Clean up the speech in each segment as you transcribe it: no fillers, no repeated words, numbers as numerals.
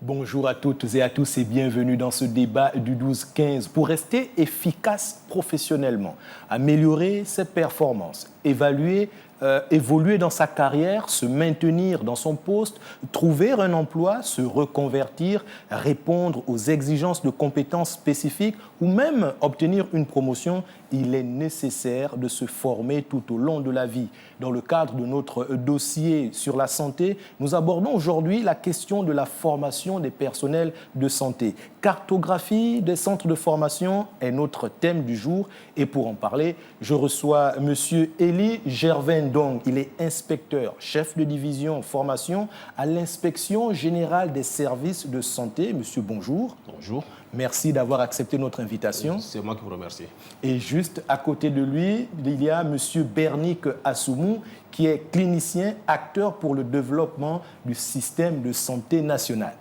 Bonjour à toutes et à tous et bienvenue dans ce débat du 12-15. Pour rester efficace professionnellement, améliorer ses performances, évoluer dans sa carrière, se maintenir dans son poste, trouver un emploi, se reconvertir, répondre aux exigences de compétences spécifiques ou même obtenir une promotion, il est nécessaire de se former tout au long de la vie. Dans le cadre de notre dossier sur la santé, nous abordons aujourd'hui la question de la formation des personnels de santé. Cartographie des centres de formation est notre thème du jour et pour en parler, je reçois M. Élie Gervais-Ndong. Il est inspecteur, chef de division formation à l'inspection générale des services de santé. Monsieur, bonjour. Bonjour. Merci d'avoir accepté notre invitation. C'est moi qui vous remercie. Et juste à côté de lui, il y a M. Bernick Assoumou, qui est clinicien, acteur pour le développement du système de santé national.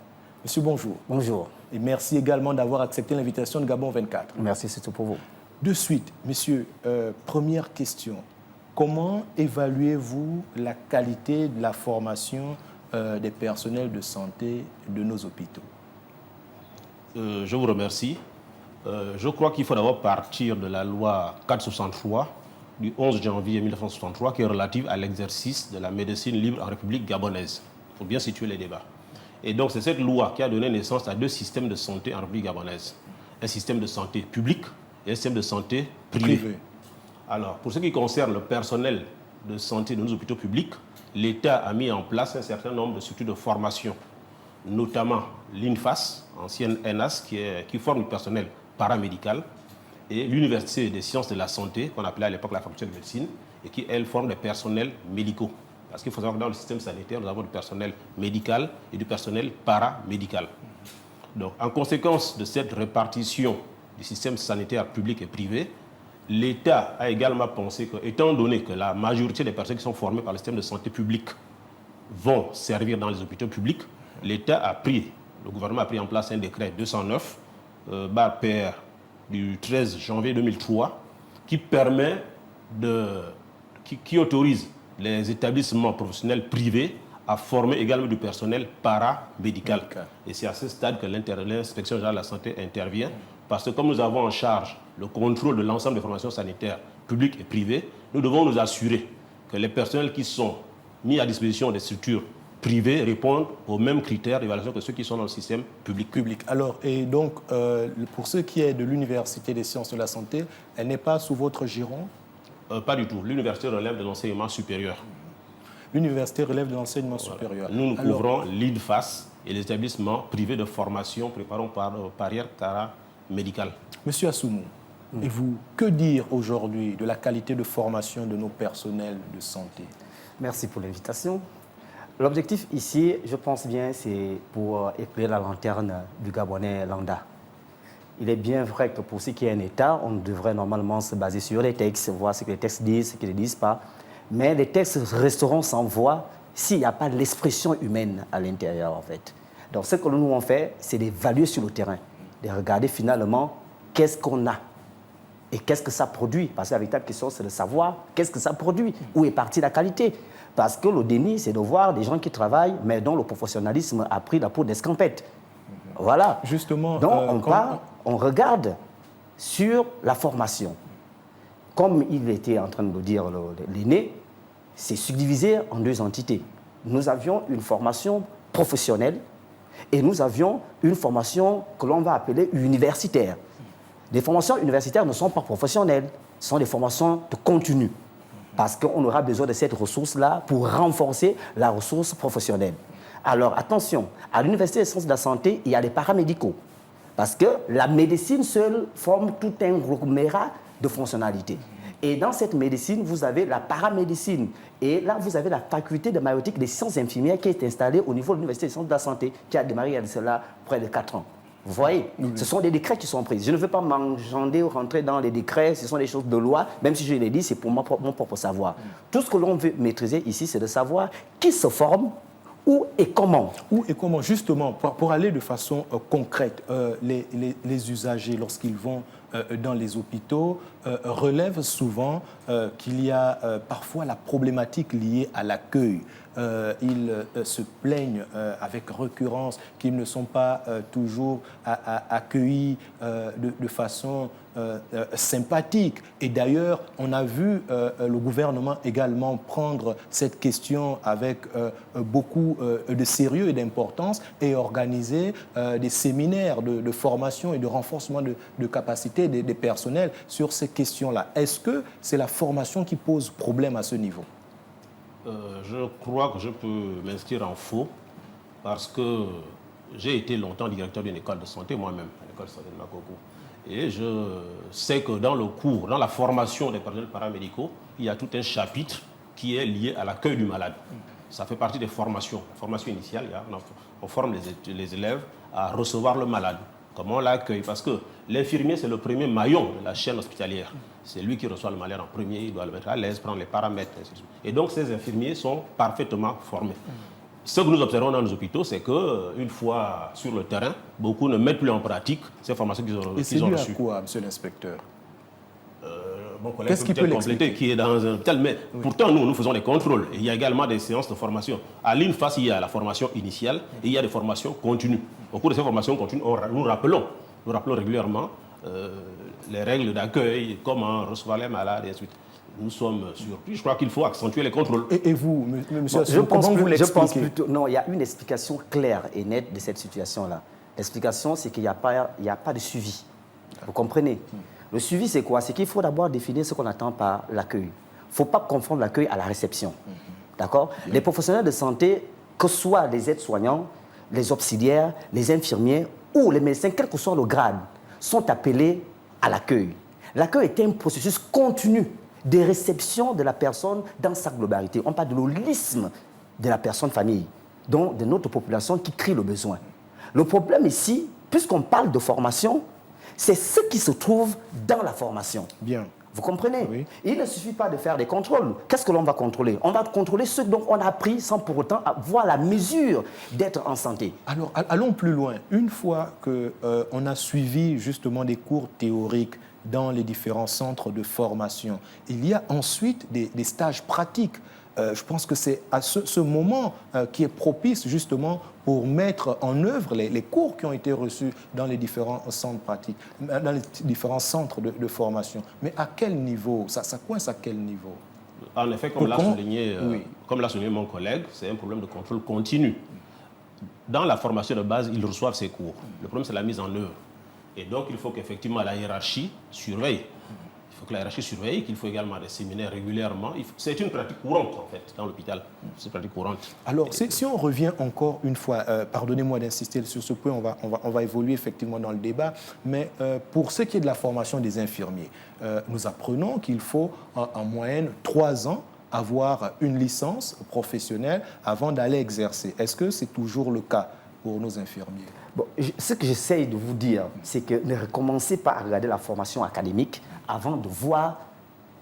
Monsieur, bonjour. Bonjour. Et merci également d'avoir accepté l'invitation de Gabon 24. Merci, c'est tout pour vous. De suite, monsieur, première question. Comment évaluez-vous la qualité de la formation des personnels de santé de nos hôpitaux? Je vous remercie. Je crois qu'il faut d'abord partir de la loi 463 du 11 janvier 1963 qui est relative à l'exercice de la médecine libre en République gabonaise. Il faut bien situer les débats. Et donc c'est cette loi qui a donné naissance à deux systèmes de santé en République gabonaise. Un système de santé public et un système de santé privé. Alors, pour ce qui concerne le personnel de santé de nos hôpitaux publics, l'État a mis en place un certain nombre de structures de formation, notamment l'INFAS, ancienne ENAS, qui forme le personnel paramédical, et l'Université des sciences de la santé, qu'on appelait à l'époque la faculté de médecine, et qui, elle, forme des personnels médicaux. Parce qu'il faut savoir que dans le système sanitaire, nous avons du personnel médical et du personnel paramédical. Donc, en conséquence de cette répartition du système sanitaire public et privé, l'État a également pensé que, étant donné que la majorité des personnes qui sont formées par le système de santé public vont servir dans les hôpitaux publics, le gouvernement a pris en place un décret 209, PR du 13 janvier 2003, qui autorise les établissements professionnels privés à former également du personnel paramédical. Et c'est à ce stade que l'inspection générale de la santé intervient, parce que comme nous avons en charge le contrôle de l'ensemble des formations sanitaires publiques et privées, nous devons nous assurer que les personnels qui sont mis à disposition des structures privées répondent aux mêmes critères d'évaluation que ceux qui sont dans le système public. Alors, et donc, pour ce qui est de l'Université des sciences de la santé, elle n'est pas sous votre giron? Pas du tout. L'université relève de l'enseignement supérieur. L'université relève de l'enseignement supérieur. Nous couvrons l'INFAS et les établissements privés de formation préparant barrière paramédicale. Monsieur Assoumou, et vous, que dire aujourd'hui de la qualité de formation de nos personnels de santé? Merci pour l'invitation. L'objectif ici, je pense bien, c'est pour éclairer la lanterne du Gabonais lambda. Il est bien vrai que pour ce qui est un État, on devrait normalement se baser sur les textes, voir ce que les textes disent, ce qu'ils ne disent pas. Mais les textes resteront sans voix s'il n'y a pas l'expression humaine à l'intérieur, en fait. Donc, ce que nous on fait, c'est d'évaluer sur le terrain, de regarder finalement qu'est-ce qu'on a et qu'est-ce que ça produit. Parce que la véritable question, c'est de savoir qu'est-ce que ça produit, où est partie la qualité. Parce que le déni, c'est de voir des gens qui travaillent, mais dont le professionnalisme a pris la peau d'escampette. Voilà. Justement, donc, on regarde sur la formation. Comme il était en train de le dire l'aîné, c'est subdivisé en deux entités. Nous avions une formation professionnelle et nous avions une formation que l'on va appeler universitaire. Les formations universitaires ne sont pas professionnelles, ce sont des formations de contenu. Parce qu'on aura besoin de cette ressource-là pour renforcer la ressource professionnelle. Alors attention, à l'Université des sciences de la santé, il y a les paramédicaux. Parce que la médecine seule forme tout un agglomérat de fonctionnalités. Et dans cette médecine, vous avez la paramédecine. Et là, vous avez la faculté de maïotique des sciences infirmières qui est installée au niveau de l'Université des sciences de la santé, qui a démarré il y a de cela près de 4 ans. Vous voyez, ce sont des décrets qui sont pris. Je ne veux pas m'enjonder ou rentrer dans les décrets, ce sont des choses de loi, même si je l'ai dit, c'est pour mon propre savoir. Tout ce que l'on veut maîtriser ici, c'est de savoir qui se forme, Où et comment? Où et comment, justement, pour aller de façon concrète, les usagers, lorsqu'ils vont dans les hôpitaux, relèvent souvent qu'il y a parfois la problématique liée à l'accueil. Ils se plaignent avec récurrence qu'ils ne sont pas toujours accueillis de façon sympathique. Et d'ailleurs, on a vu le gouvernement également prendre cette question avec beaucoup de sérieux et d'importance et organiser des séminaires de formation et de renforcement de capacité des personnels sur ces questions-là. Est-ce que c'est la formation qui pose problème à ce niveau? Je crois que je peux m'inscrire en faux parce que j'ai été longtemps directeur d'une école de santé moi-même, l'école de santé de Makoko. Et je sais que dans le cours, dans la formation des personnels paramédicaux, il y a tout un chapitre qui est lié à l'accueil du malade. Ça fait partie des formations. La formation initiale, on forme les élèves à recevoir le malade. Comment on l'accueille? Parce que l'infirmier, c'est le premier maillon de la chaîne hospitalière. C'est lui qui reçoit le malade en premier, il doit le mettre à l'aise, prendre les paramètres, ainsi de suite. Et donc, ces infirmiers sont parfaitement formés. Ce que nous observons dans nos hôpitaux, c'est qu'une fois sur le terrain, beaucoup ne mettent plus en pratique ces formations qu'ils ont reçues. Et c'est dû à quoi, monsieur l'inspecteur? Mon collègue peut peut-être compléter, qui est dans un hôpital, mais pourtant nous faisons des contrôles. Et il y a également des séances de formation. À l'INFAS, il y a la formation initiale et il y a des formations continues. Au cours de ces formations continues, nous rappelons régulièrement les règles d'accueil, comment recevoir les malades et ainsi de suite. Nous sommes surpris. Je crois qu'il faut accentuer les contrôles. Et vous, monsieur, je pense plutôt... Non, il y a une explication claire et nette de cette situation-là. L'explication, c'est qu'il n'y a pas de suivi. Vous comprenez? Le suivi, c'est quoi? C'est qu'il faut d'abord définir ce qu'on attend par l'accueil. Il ne faut pas confondre l'accueil à la réception. D'accord? Les professionnels de santé, que ce soit les aides-soignants, les auxiliaires, les infirmiers ou les médecins, quel que soit le grade, sont appelés à l'accueil. L'accueil est un processus continu de réception de la personne dans sa globalité. On parle de l'holisme de la personne famille, donc de notre population qui crie le besoin. Le problème ici, puisqu'on parle de formation, c'est ce qui se trouve dans la formation. Bien. Vous comprenez? Oui. Il ne suffit pas de faire des contrôles. Qu'est-ce que l'on va contrôler? On va contrôler ce dont on a appris sans pour autant avoir la mesure d'être en santé. Alors, allons plus loin. Une fois qu'on a suivi justement des cours théoriques dans les différents centres de formation, il y a ensuite des stages pratiques. Je pense que c'est à ce moment qui est propice justement pour mettre en œuvre les cours qui ont été reçus dans les différents centres pratiques, dans les différents centres de formation. Mais à quel niveau? Ça coince à quel niveau? En effet, comme l'a souligné mon collègue, c'est un problème de contrôle continu. Dans la formation de base, ils reçoivent ces cours. Le problème, c'est la mise en œuvre. Et donc, il faut qu'effectivement la hiérarchie surveille. Il faut que la hiérarchie surveille, qu'il faut également des séminaires régulièrement. C'est une pratique courante, en fait, dans l'hôpital. C'est une pratique courante. Alors, si on revient encore une fois, pardonnez-moi d'insister sur ce point, on va évoluer effectivement dans le débat, mais pour ce qui est de la formation des infirmiers, nous apprenons qu'il faut en moyenne 3 ans avoir une licence professionnelle avant d'aller exercer. Est-ce que c'est toujours le cas pour nos infirmiers? Bon, ce que j'essaye de vous dire, c'est que ne recommencez pas à regarder la formation académique avant de voir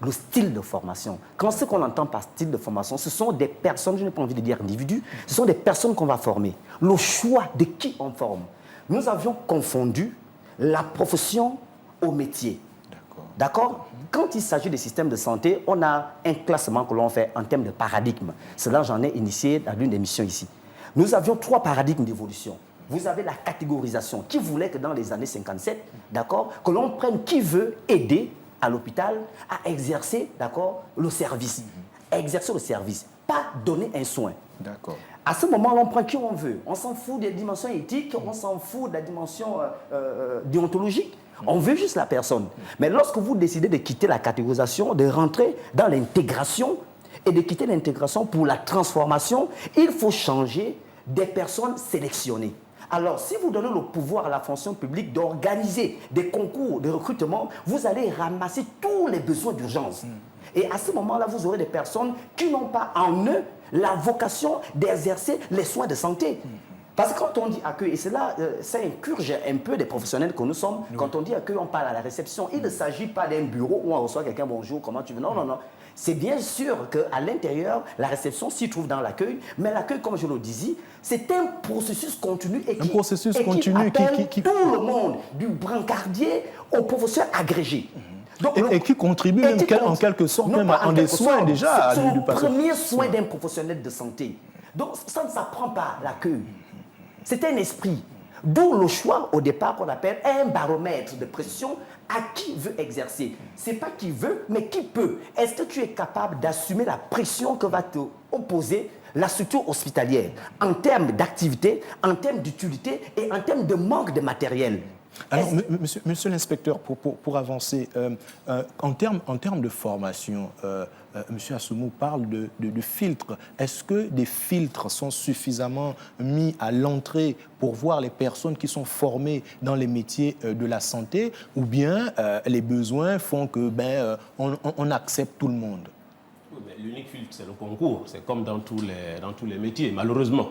le style de formation. Quand ce qu'on entend par style de formation, ce sont des personnes, je n'ai pas envie de dire individus, ce sont des personnes qu'on va former. Le choix de qui on forme. Nous avions confondu la profession au métier. D'accord? Quand il s'agit des systèmes de santé, on a un classement que l'on fait en termes de paradigme. Cela, j'en ai initié dans l'une des missions ici. Nous avions 3 paradigmes d'évolution. Vous avez la catégorisation qui voulait que dans les années 57, d'accord, que l'on prenne qui veut aider à l'hôpital à exercer, d'accord, le service. Exercer le service, pas donner un soin. D'accord. À ce moment, on prend qui on veut. On s'en fout des dimensions éthiques, on s'en fout de la dimension déontologique. On veut juste la personne. Mais lorsque vous décidez de quitter la catégorisation, de rentrer dans l'intégration et de quitter l'intégration pour la transformation, il faut changer des personnes sélectionnées. Alors, si vous donnez le pouvoir à la fonction publique d'organiser des concours de recrutement, vous allez ramasser tous les besoins d'urgence. Et à ce moment-là, vous aurez des personnes qui n'ont pas en eux la vocation d'exercer les soins de santé. Parce que quand on dit accueil, et cela, ça incurge un peu des professionnels que nous sommes, quand on dit accueil, on parle à la réception. Il ne s'agit pas d'un bureau où on reçoit quelqu'un, bonjour, comment tu veux. Non, non, non. C'est bien sûr qu'à l'intérieur, la réception s'y trouve dans l'accueil, mais l'accueil, comme je le disais, c'est un processus continu et qui appelle tout le monde, du brancardier au professeur agrégé. Donc, et qui contribue même en quelque sorte même en des soins déjà. C'est le premier soin d'un professionnel de santé. Donc ça ne s'apprend pas l'accueil. C'est un esprit. D'où le choix au départ qu'on appelle un baromètre de pression à qui veut exercer. Ce n'est pas qui veut, mais qui peut. Est-ce que tu es capable d'assumer la pression que va te opposer la structure hospitalière en termes d'activité, en termes d'utilité et en termes de manque de matériel? Alors, monsieur l'inspecteur, pour avancer, en termes de formation, monsieur Assoumou parle de filtres. Est-ce que des filtres sont suffisamment mis à l'entrée pour voir les personnes qui sont formées dans les métiers de la santé, ou bien les besoins font que on accepte tout le monde? L'unique filtre, c'est le concours. C'est comme dans tous les métiers, malheureusement.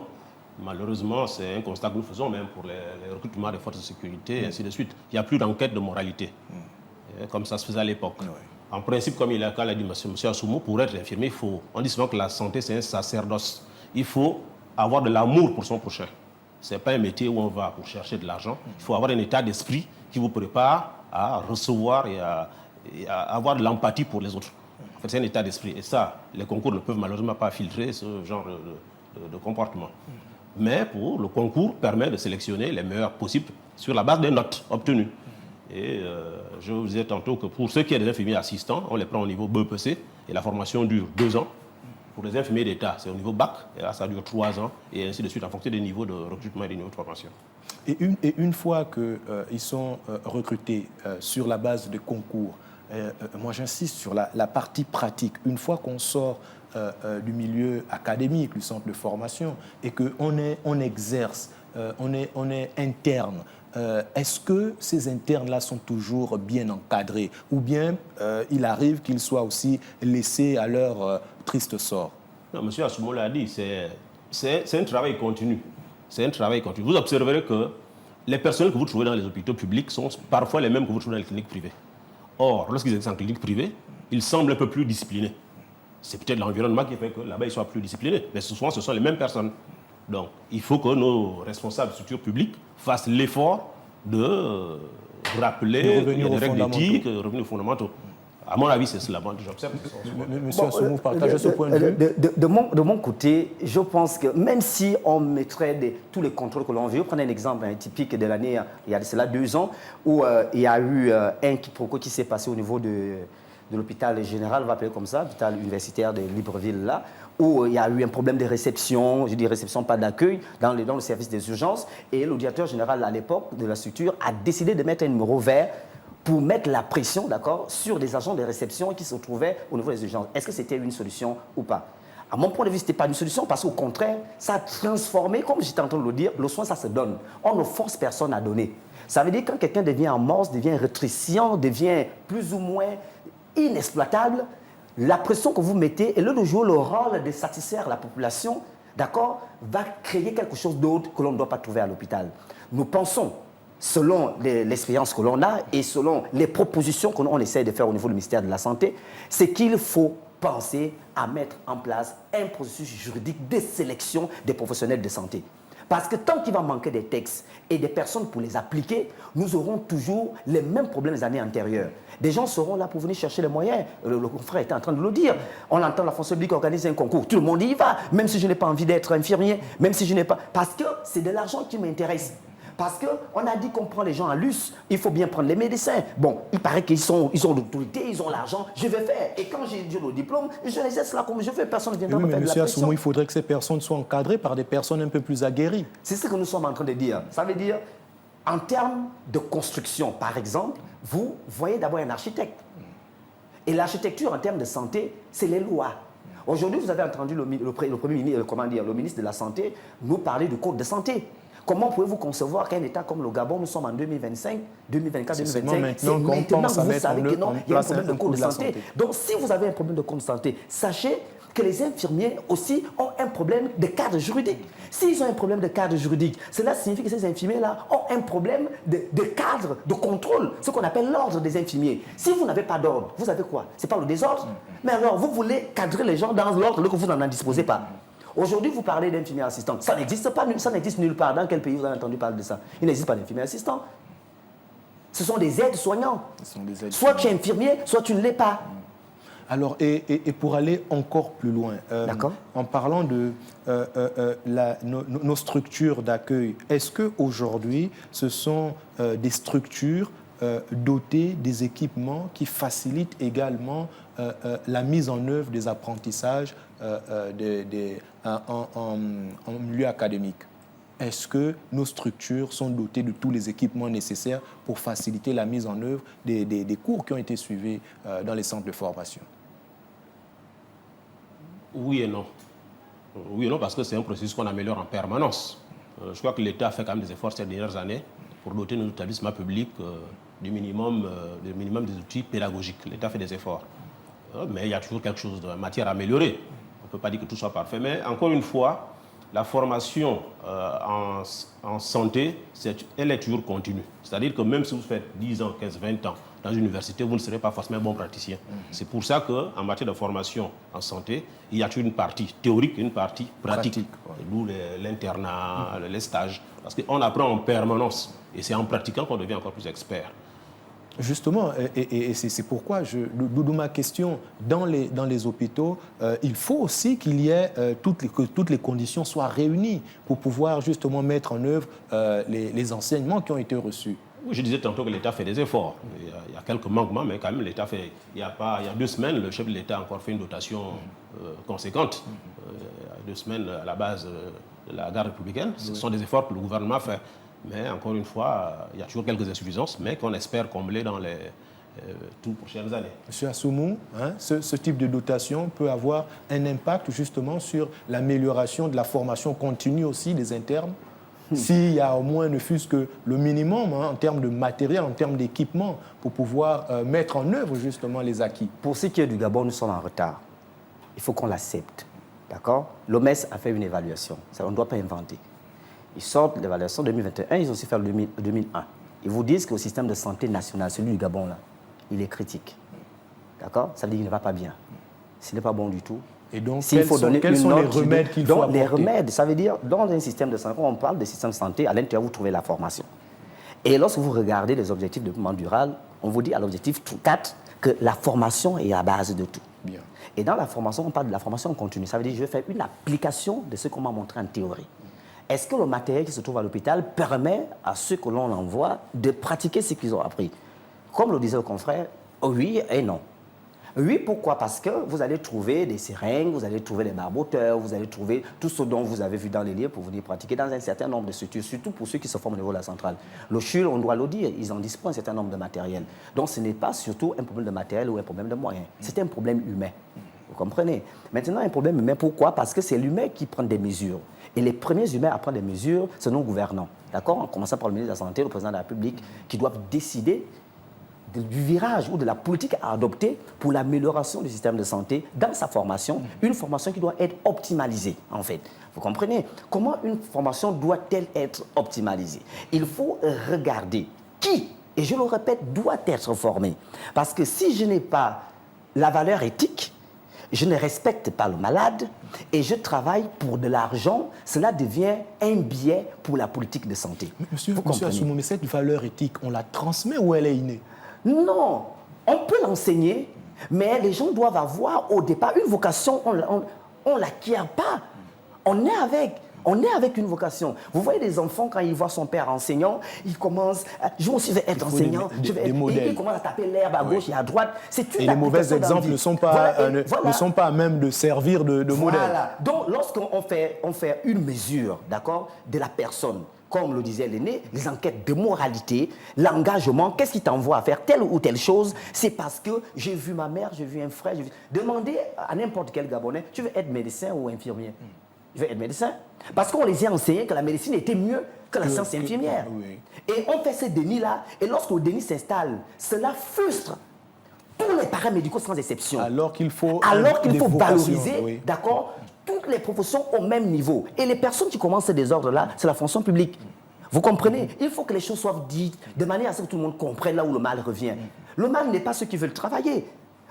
Malheureusement, c'est un constat que nous faisons même pour les recrutements des forces de sécurité, et ainsi de suite. Il n'y a plus d'enquête de moralité, comme ça se faisait à l'époque. Oui. En principe, comme il a dit M. Assoumou, pour être infirmier, on dit souvent que la santé, c'est un sacerdoce. Il faut avoir de l'amour pour son prochain. Ce n'est pas un métier où on va pour chercher de l'argent. Il faut avoir un état d'esprit qui vous prépare à recevoir et à avoir de l'empathie pour les autres. En fait, c'est un état d'esprit. Et ça, les concours ne peuvent malheureusement pas filtrer ce genre de comportement. Mais le concours permet de sélectionner les meilleurs possibles sur la base des notes obtenues. Et je vous disais tantôt que pour ceux qui sont des infirmiers assistants, on les prend au niveau BEPC et la formation dure 2 ans. Pour les infirmiers d'État, c'est au niveau bac, et là ça dure 3 ans, et ainsi de suite, en fonction des niveaux de recrutement et des niveaux de formation. Et une fois qu'ils sont recrutés sur la base de concours, moi j'insiste sur la partie pratique. Une fois qu'on sort du milieu académique, du centre de formation, et qu'on exerce, on est interne, est-ce que ces internes-là sont toujours bien encadrés, ou bien il arrive qu'ils soient aussi laissés à leur triste sort? Non, M. Assoumou l'a dit, c'est un travail continu. C'est un travail continu. Vous observerez que les personnels que vous trouvez dans les hôpitaux publics sont parfois les mêmes que vous trouvez dans les cliniques privées. Or, lorsqu'ils exercent en clinique privée, ils semblent un peu plus disciplinés. C'est peut-être l'environnement qui fait que là-bas, ils soient plus disciplinés. Mais souvent, ce sont les mêmes personnes. Donc, il faut que nos responsables de structures publiques fassent l'effort de rappeler qu'il y a des règles d'éthique, de revenir aux fondamentaux. À mon avis, c'est cela. Moi, j'observe. Monsieur Assoumou, partagez ce point de vue. De mon côté, je pense que même si on mettrait tous les contrôles que l'on veut, prendre un exemple typique de l'année, il y a cela 2 ans, où il y a eu un quiproquo qui s'est passé au niveau de l'hôpital général, on va appeler comme ça, l'hôpital universitaire de Libreville, là, où il y a eu un problème de réception, je dis réception, pas d'accueil, dans le service des urgences. Et le directeur général, à l'époque de la structure, a décidé de mettre un numéro vert pour mettre la pression, d'accord, sur des agents de réception qui se trouvaient au niveau des urgences. Est-ce que c'était une solution ou pas? À mon point de vue, ce n'était pas une solution parce qu'au contraire, ça a transformé, comme j'étais en train de le dire, le soin, ça se donne. On ne force personne à donner. Ça veut dire que quand quelqu'un devient amorce, devient rétréciant, devient plus ou moins inexploitable, la pression que vous mettez et le jouer le rôle de satisfaire la population, d'accord, va créer quelque chose d'autre que l'on ne doit pas trouver à l'hôpital. Nous pensons, selon l'expérience que l'on a et selon les propositions qu'on essaie de faire au niveau du ministère de la Santé, c'est qu'il faut penser à mettre en place un processus juridique de sélection des professionnels de santé. Parce que tant qu'il va manquer des textes et des personnes pour les appliquer, nous aurons toujours les mêmes problèmes des années antérieures. Des gens seront là pour venir chercher les moyens. Le confrère était en train de le dire. On entend la fonction publique organiser un concours. Tout le monde y va, même si je n'ai pas envie d'être infirmier, même si je n'ai pas... Parce que c'est de l'argent qui m'intéresse. Parce qu'on a dit qu'on prend les gens à l'us, il faut bien prendre les médecins. Bon, il paraît qu'ils ont l'autorité, ils ont l'argent, je vais faire. Et quand j'ai le diplôme, je exerce là comme je veux, personne ne viendra me faire de la pression. Monsieur Assoumou, il faudrait que ces personnes soient encadrées par des personnes un peu plus aguerries. C'est ce que nous sommes en train de dire. Ça veut dire, en termes de construction, par exemple, vous voyez d'abord un architecte. Et l'architecture, en termes de santé, c'est les lois. Aujourd'hui, vous avez entendu le ministre de la Santé nous parler du code de santé. Comment pouvez-vous concevoir qu'un État comme le Gabon, nous sommes en 2025, 2024, 2025, c'est maintenant que vous savez qu'il y a un problème de code de santé. Donc si vous avez un problème de code de santé, sachez que les infirmiers aussi ont un problème de cadre juridique. S'ils ont un problème de cadre juridique, cela signifie que ces infirmiers-là ont un problème de cadre, de contrôle, ce qu'on appelle l'ordre des infirmiers. Si vous n'avez pas d'ordre, vous avez quoi? C'est pas le désordre? Mais alors, vous voulez cadrer les gens dans l'ordre que vous n'en disposez pas. Aujourd'hui, vous parlez d'infirmiers assistants. Ça n'existe pas, ça n'existe nulle part. Dans quel pays vous avez entendu parler de ça? Il n'existe pas d'infirmiers assistants. Ce sont des aides-soignants. Soit tu es infirmier, soit tu ne l'es pas. Alors, et pour aller encore plus loin, en parlant de nos structures d'accueil, est-ce qu'aujourd'hui, ce sont des structures dotées des équipements qui facilitent également la mise en œuvre des apprentissages en milieu académique? Est-ce que nos structures sont dotées de tous les équipements nécessaires pour faciliter la mise en œuvre des cours qui ont été suivis dans les centres de formation? Oui et non. Oui et non, parce que c'est un processus qu'on améliore en permanence. Je crois que l'État a fait quand même des efforts ces dernières années pour doter nos établissements publics du minimum des outils pédagogiques. L'État fait des efforts. Mais il y a toujours quelque chose de matière à améliorer. On ne peut pas dire que tout soit parfait. Mais encore une fois, la formation en santé, elle est toujours continue. C'est-à-dire que même si vous faites 10 ans, 15, 20 ans dans une université, vous ne serez pas forcément un bon praticien. C'est pour ça qu'en matière de formation en santé, il y a toujours une partie théorique et une partie pratique. D'où l'internat, les stages. Parce qu'on apprend en permanence. Et c'est en pratiquant qu'on devient encore plus expert. Justement, et c'est pourquoi, d'où ma question, dans les hôpitaux, il faut aussi qu'il y ait que toutes les conditions soient réunies pour pouvoir justement mettre en œuvre les enseignements qui ont été reçus. Oui, je disais tantôt que l'État fait des efforts. Il y a quelques manquements, mais quand même l'État fait... Il y a 2 semaines, le chef de l'État a encore fait une dotation conséquente. Il y a 2 semaines à la base de la garde républicaine. Ce sont des efforts que le gouvernement fait. Mais encore une fois, il y a toujours quelques insuffisances, mais qu'on espère combler dans les toutes prochaines années. Monsieur Assoumou, ce type de dotation peut avoir un impact justement sur l'amélioration de la formation continue aussi des internes. S'il y a au moins ne fût-ce que le minimum en termes de matériel, en termes d'équipement, pour pouvoir mettre en œuvre justement les acquis. Pour ce qui est du Gabon, nous sommes en retard. Il faut qu'on l'accepte. D'accord? L'OMS a fait une évaluation. Ça, on ne doit pas inventer. Ils sortent l'évaluation 2021, ils ont aussi fait le 2001. Ils vous disent que le système de santé national, celui du Gabon, là, il est critique. D'accord? Ça veut dire qu'il ne va pas bien. Ce n'est pas bon du tout. Et donc, quels sont les remèdes qu'il faut apporter? Les remèdes, ça veut dire, dans un système de santé, quand on parle de système de santé, à l'intérieur, vous trouvez la formation. Et lorsque vous regardez les objectifs de développement durable, on vous dit à l'objectif 4 que la formation est à base de tout. Bien. Et dans la formation, on parle de la formation continue. Ça veut dire que je vais faire une application de ce qu'on m'a montré en théorie. Est-ce que le matériel qui se trouve à l'hôpital permet à ceux que l'on envoie de pratiquer ce qu'ils ont appris? Comme le disait le confrère, oui et non. Oui, pourquoi? Parce que vous allez trouver des seringues, vous allez trouver des barboteurs, vous allez trouver tout ce dont vous avez vu dans les livres pour venir pratiquer dans un certain nombre de structures, surtout pour ceux qui se forment au niveau de la centrale. Le CHUL, on doit le dire, ils en disposent un certain nombre de matériel. Donc ce n'est pas surtout un problème de matériel ou un problème de moyens, c'est un problème humain. Vous comprenez? Maintenant, un problème humain, pourquoi? Parce que c'est l'humain qui prend des mesures. Et les premiers humains à prendre des mesures, c'est nos gouvernants. D'accord? En commençant par le ministre de la Santé, le président de la République, qui doivent décider du virage ou de la politique à adopter pour l'amélioration du système de santé dans sa formation, une formation qui doit être optimalisée, en fait. Vous comprenez? Comment une formation doit-elle être optimalisée? Il faut regarder qui, et je le répète, doit être formé. Parce que si je n'ai pas la valeur éthique, je ne respecte pas le malade et je travaille pour de l'argent, cela devient un biais pour la politique de santé. Monsieur Assoumou, mais cette valeur éthique, on la transmet ou elle est innée? Non, on peut l'enseigner, mais les gens doivent avoir au départ une vocation, on ne l'acquiert pas. On est avec une vocation. Vous voyez des enfants, quand ils voient son père enseignant, ils commencent, je aussi vais être enseignant, ils commencent à taper l'herbe à gauche et à droite. Et les mauvais exemples ne sont pas à même de servir de modèle. Voilà. Donc, lorsqu'on fait une mesure, d'accord, de la personne, comme le disait l'aîné, les enquêtes de moralité, l'engagement, qu'est-ce qui t'envoie à faire telle ou telle chose? C'est parce que j'ai vu ma mère, j'ai vu un frère. Demandez à n'importe quel Gabonais, tu veux être médecin ou infirmier? Je veux être médecin. Parce qu'on les a enseignés que la médecine était mieux que la science infirmière. Oui. Et on fait ce déni-là, et lorsque le déni s'installe, cela frustre tous les paramédicaux sans exception. Alors qu'il faut valoriser, d'accord, toutes les professions au même niveau. Et les personnes qui commencent ces désordres-là, c'est la fonction publique. Vous comprenez? Il faut que les choses soient dites de manière à ce que tout le monde comprenne là où le mal revient. Le mal n'est pas ceux qui veulent travailler.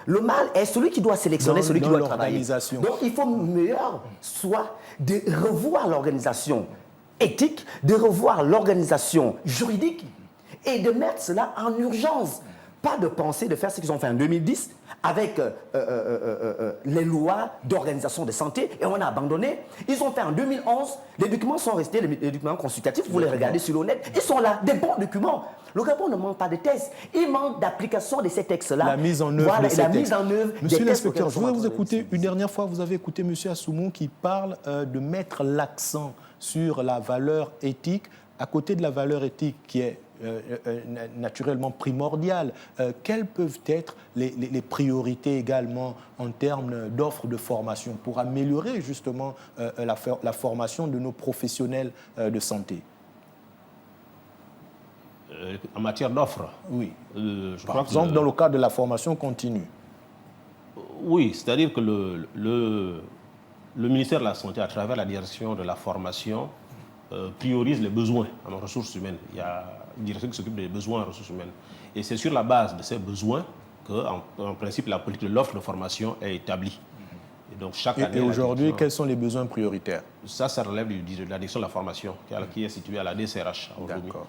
Le mal est celui qui doit sélectionner celui qui doit travailler. Donc il faut meilleur soit de revoir l'organisation éthique, de revoir l'organisation juridique et de mettre cela en urgence. Pas de penser de faire ce qu'ils ont fait en 2010 avec les lois d'organisation de santé et on a abandonné. Ils ont fait en 2011, les documents sont restés, les documents consultatifs, vous les regardez sur le net, ils sont là, des bons documents. Le Gabon ne manque pas de tests, il manque d'application de ces textes-là. La mise en œuvre de ces textes. Mise en œuvre Monsieur l'inspecteur, je voudrais vous écouter. Une dernière fois, vous avez écouté M. Assoumou qui parle de mettre l'accent sur la valeur éthique, à côté de la valeur éthique qui est naturellement primordiale. Quelles peuvent être les priorités également en termes d'offres de formation pour améliorer justement la formation de nos professionnels de santé? En matière d'offres? Oui. Par exemple, dans le cadre de la formation continue. Oui, c'est-à-dire que le ministère de la Santé, à travers la direction de la formation, priorise les besoins en ressources humaines. Il y a une direction qui s'occupe des besoins en ressources humaines. Et c'est sur la base de ces besoins qu'en principe, la politique de l'offre de formation est établie. Et donc, chaque année... Et aujourd'hui, quels sont les besoins prioritaires? Ça relève de la direction de la formation, qui est située à la DCRH. D'accord.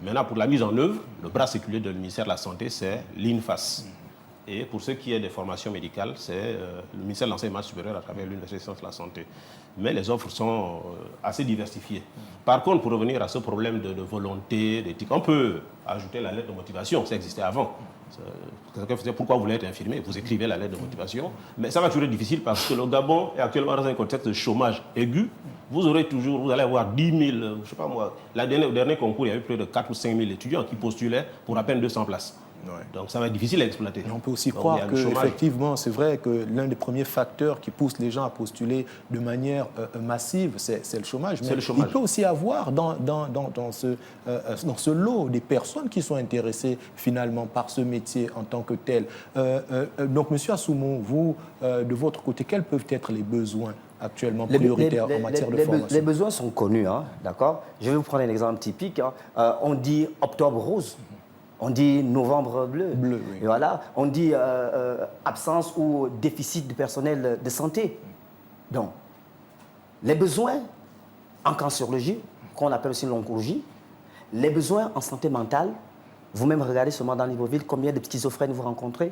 Maintenant, pour la mise en œuvre, le bras séculier de ministère de la Santé, c'est l'INFAS. Et pour ce qui est des formations médicales, c'est le ministère de l'Enseignement supérieur à travers l'Université des sciences de la santé. Mais les offres sont assez diversifiées. Par contre, pour revenir à ce problème de volonté, d'éthique, on peut ajouter la lettre de motivation, ça existait avant. Quelqu'un faisait pourquoi vous voulez être infirmier, vous écrivez la lettre de motivation. Mais ça va toujours être difficile parce que le Gabon est actuellement dans un contexte de chômage aigu. Vous allez avoir 10 000, je ne sais pas moi, au dernier concours, il y a eu près de 4 ou 5 000 étudiants qui postulaient pour à peine 200 places. Ouais. Donc ça va être difficile à exploiter. Et on peut aussi croire qu'effectivement, c'est vrai que l'un des premiers facteurs qui pousse les gens à postuler de manière massive, c'est le chômage. Mais il peut aussi y avoir dans ce lot des personnes qui sont intéressées finalement par ce métier en tant que tel. Donc, M. Assoumou, vous, de votre côté, quels peuvent être les besoins actuellement prioritaires en matière de formation? Les besoins sont connus, hein, d'accord? Je vais vous prendre un exemple typique. Hein. On dit octobre rose. On dit novembre bleu. Oui. Et voilà. On dit absence ou déficit de personnel de santé. Donc, les besoins en cancérologie, qu'on appelle aussi l'oncologie, les besoins en santé mentale, vous-même regardez seulement dans Libreville combien de schizophrènes vous rencontrez,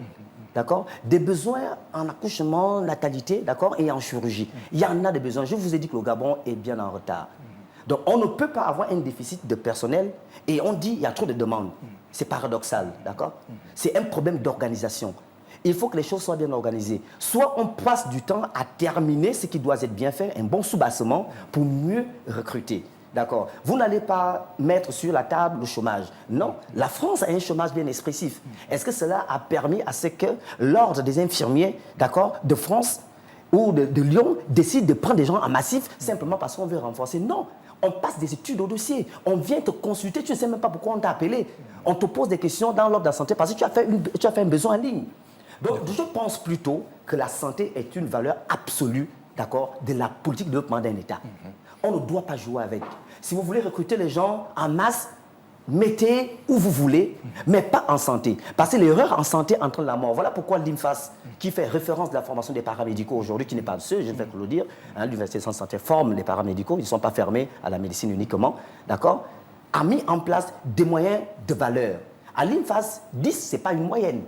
d'accord? Des besoins en accouchement, natalité, d'accord, et en chirurgie. Il y en a des besoins. Je vous ai dit que le Gabon est bien en retard. Donc, on ne peut pas avoir un déficit de personnel et on dit qu'il y a trop de demandes. C'est paradoxal, d'accord? C'est un problème d'organisation. Il faut que les choses soient bien organisées. Soit on passe du temps à terminer ce qui doit être bien fait, un bon soubassement pour mieux recruter. D'accord? Vous n'allez pas mettre sur la table le chômage. Non, la France a un chômage bien expressif. Est-ce que cela a permis à ce que l'ordre des infirmiers, d'accord, de France ou de Lyon décide de prendre des gens en massif simplement parce qu'on veut renforcer? Non. On passe des études au dossier. On vient te consulter, tu ne sais même pas pourquoi on t'a appelé. On te pose des questions dans l'ordre de la santé parce que tu as fait un besoin en ligne. Donc, je pense plutôt que la santé est une valeur absolue, d'accord, de la politique de développement d'un État. On ne doit pas jouer avec. Si vous voulez recruter les gens en masse, mettez où vous voulez, mais pas en santé. Parce que l'erreur en santé entraîne la mort. Voilà pourquoi l'INFAS, qui fait référence de la formation des paramédicaux aujourd'hui, qui n'est pas seul, je vais le dire, hein, l'Université de santé forme les paramédicaux, ils ne sont pas fermés à la médecine uniquement, d'accord, a mis en place des moyens de valeur. À l'INFAS, 10, ce n'est pas une moyenne.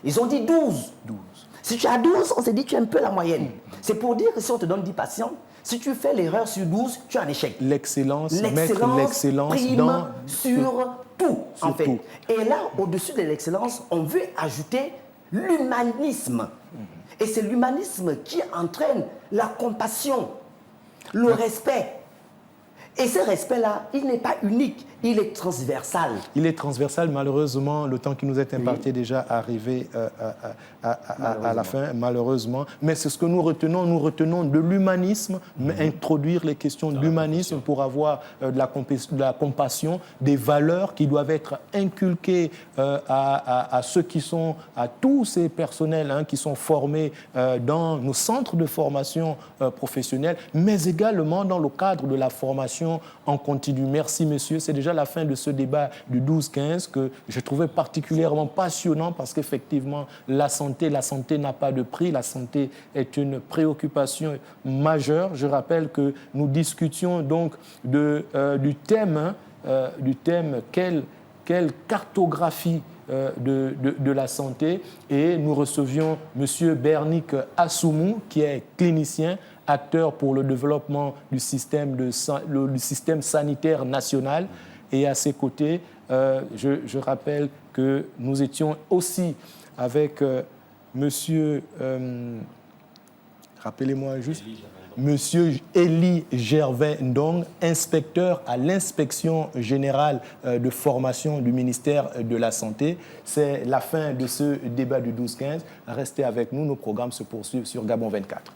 Ils ont dit 12. Si tu as 12, on s'est dit tu es un peu la moyenne. C'est pour dire que si on te donne 10 patients, si tu fais l'erreur sur 12, tu es en échec. L'excellence, mettre l'excellence prime sur tout, en fait. Tout. Et là, au-dessus de l'excellence, on veut ajouter l'humanisme. Et c'est l'humanisme qui entraîne la compassion, le respect. Et ce respect-là, il n'est pas unique, il est transversal. Il est transversal, malheureusement, le temps qui nous est imparti est déjà arrivé à la fin, malheureusement. Mais c'est ce que nous retenons de l'humanisme, mais introduire les questions de l'humanisme pour avoir de la compassion, des valeurs qui doivent être inculquées à ceux qui sont, à tous ces personnels qui sont formés dans nos centres de formation professionnelle, mais également dans le cadre de la formation en continu. Merci, messieurs. C'est déjà la fin de ce débat du 12-15 que je trouvais particulièrement passionnant parce qu'effectivement, la santé n'a pas de prix. La santé est une préoccupation majeure. Je rappelle que nous discutions donc du thème quelle cartographie de la santé, et nous recevions M. Bernick Assoumou, qui est clinicien, acteur pour le développement du système sanitaire national. Et à ses côtés, je rappelle que nous étions aussi avec monsieur, rappelez-moi juste, Monsieur Élie Gervais-Ndong, inspecteur à l'inspection générale de formation du ministère de la Santé. C'est la fin de ce débat du 12-15. Restez avec nous, nos programmes se poursuivent sur Gabon 24.